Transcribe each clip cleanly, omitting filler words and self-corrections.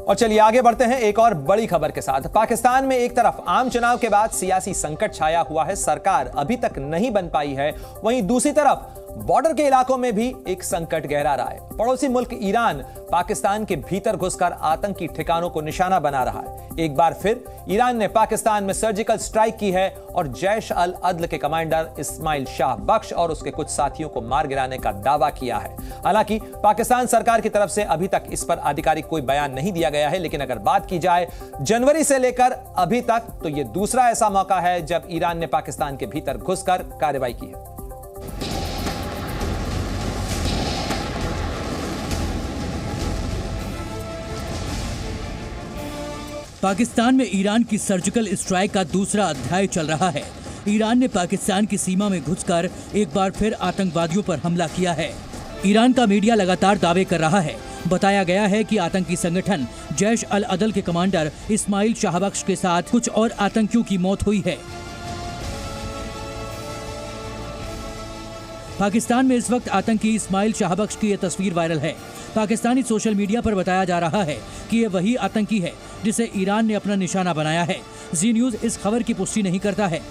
और चलिए आगे बढ़ते हैं एक और बड़ी खबर के साथ। पाकिस्तान में एक तरफ आम चुनाव के बाद सियासी संकट छाया हुआ है, सरकार अभी तक नहीं बन पाई है, वहीं दूसरी तरफ बॉर्डर के इलाकों में भी एक संकट गहरा रहा है। पड़ोसी मुल्क ईरान पाकिस्तान के भीतर घुसकर आतंकी ठिकानों को निशाना बना रहा है। एक बार फिर ईरान ने पाकिस्तान में सर्जिकल स्ट्राइक की है और जैश अल अदल के कमांडर इस्माइल शाह बख्श और उसके कुछ साथियों को मार गिराने का दावा किया है। हालांकि पाकिस्तान सरकार की तरफ से अभी तक इस पर आधिकारिक कोई बयान नहीं दिया गया है, लेकिन अगर बात की जाए जनवरी से लेकर अभी तक, तो यह दूसरा ऐसा मौका है जब ईरान ने पाकिस्तान के भीतर घुसकर कार्रवाई की है। पाकिस्तान में ईरान की सर्जिकल स्ट्राइक का दूसरा अध्याय चल रहा है। ईरान ने पाकिस्तान की सीमा में घुसकर एक बार फिर आतंकवादियों पर हमला किया है। ईरान का मीडिया लगातार दावे कर रहा है। बताया गया है कि आतंकी संगठन जैश अल अदल के कमांडर इस्माइल शाह बख्श के साथ कुछ और आतंकियों की मौत हुई है। पाकिस्तान में इस वक्त आतंकी इस्माइल शाह बख्श की यह तस्वीर वायरल है। पाकिस्तानी सोशल मीडिया पर बताया जा रहा है कि यह वही आतंकी है जिसे ईरान ने अपना निशाना बनाया है। जी न्यूज इस खबर की पुष्टि नहीं करता है।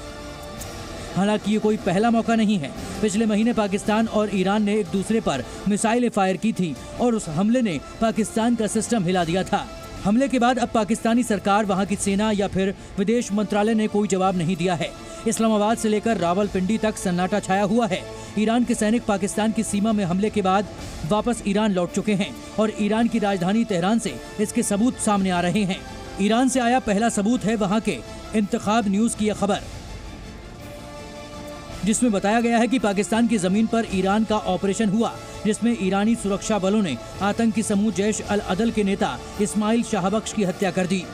हालांकि ये कोई पहला मौका नहीं है। पिछले महीने पाकिस्तान और ईरान ने एक दूसरे पर मिसाइलें फायर की थी और उस हमले ने पाकिस्तान का सिस्टम हिला दिया था। हमले के बाद अब पाकिस्तानी सरकार, वहां की सेना या फिर विदेश मंत्रालय ने कोई जवाब नहीं दिया है। इस्लामाबाद से लेकर रावलपिंडी तक सन्नाटा छाया हुआ है। ईरान के सैनिक पाकिस्तान की सीमा में हमले के बाद वापस ईरान लौट चुके हैं और ईरान की राजधानी तेहरान से इसके सबूत सामने आ रहे हैं। ईरान से आया पहला सबूत है वहां के इंतखाब न्यूज की यह खबर, जिसमें बताया गया है कि पाकिस्तान की जमीन पर ईरान का ऑपरेशन हुआ, जिसमें ईरानी सुरक्षा बलों ने आतंकी समूह जैश अल अदल के नेता इस्माइल शाह बख्श की हत्या कर दी।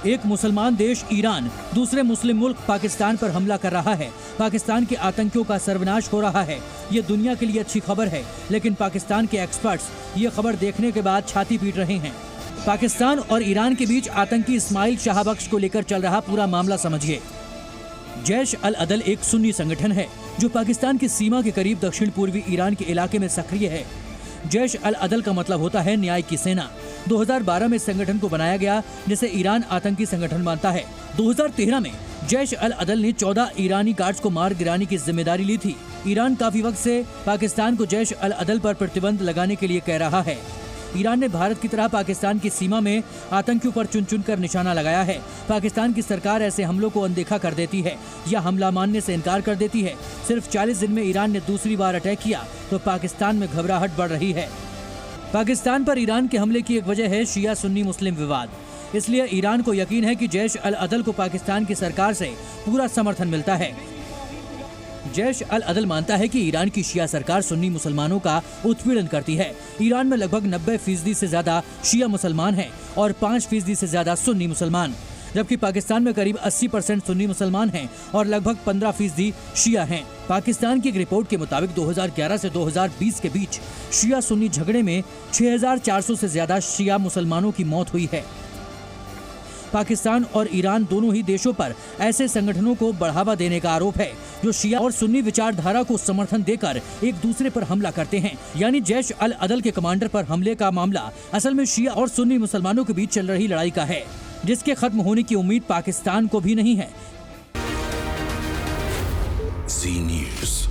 एक मुसलमान देश ईरान दूसरे मुस्लिम मुल्क पाकिस्तान पर हमला कर रहा है। पाकिस्तान के आतंकियों का सर्वनाश हो रहा है। ये दुनिया के लिए अच्छी खबर है, लेकिन पाकिस्तान के एक्सपर्ट्स ये खबर देखने के बाद छाती पीट रहे हैं। पाकिस्तान और ईरान के बीच आतंकी इस्माइल शाह बख्श को लेकर चल रहा पूरा मामला समझिए। जैश अल अदल एक सुन्नी संगठन है जो पाकिस्तान की सीमा के करीब दक्षिण पूर्वी ईरान के इलाके में सक्रिय है। जैश अल अदल का मतलब होता है न्याय की सेना। 2012 में इस संगठन को बनाया गया, जिसे ईरान आतंकी संगठन मानता है। 2013 में जैश अल अदल ने 14 ईरानी गार्ड्स को मार गिराने की जिम्मेदारी ली थी। ईरान काफी वक्त से पाकिस्तान को जैश अल अदल पर प्रतिबंध लगाने के लिए कह रहा है। ईरान ने भारत की तरह पाकिस्तान की सीमा में आतंकियों पर चुन चुन कर निशाना लगाया है। पाकिस्तान की सरकार ऐसे हमलों को अनदेखा कर देती है या हमला मानने से इनकार कर देती है। सिर्फ 40 दिन में ईरान ने दूसरी बार अटैक किया तो पाकिस्तान में घबराहट बढ़ रही है। पाकिस्तान पर ईरान के हमले की एक वजह है शिया सुन्नी मुस्लिम विवाद। इसलिए ईरान को यकीन है कि जैश अल अदल को पाकिस्तान की सरकार से पूरा समर्थन मिलता है। जैश अल अदल मानता है कि ईरान की शिया सरकार सुन्नी मुसलमानों का उत्पीड़न करती है। ईरान में लगभग 90% से ज्यादा शिया मुसलमान हैं और 5% से ज्यादा सुन्नी मुसलमान, जबकि पाकिस्तान में करीब 80% सुन्नी मुसलमान हैं और लगभग 15% शिया हैं। पाकिस्तान की एक रिपोर्ट के मुताबिक 2011 से 2020 के बीच शिया सुन्नी झगड़े में 6400 से ज्यादा शिया मुसलमानों की मौत हुई है। पाकिस्तान और ईरान दोनों ही देशों पर ऐसे संगठनों को बढ़ावा देने का आरोप है जो शिया और सुन्नी विचारधारा को समर्थन देकर एक दूसरे पर हमला करते हैं। यानी जैश अल अदल के कमांडर पर हमले का मामला असल में शिया और सुन्नी मुसलमानों के बीच चल रही लड़ाई का है, जिसके खत्म होने की उम्मीद पाकिस्तान को भी नहीं है। जी न्यूज़।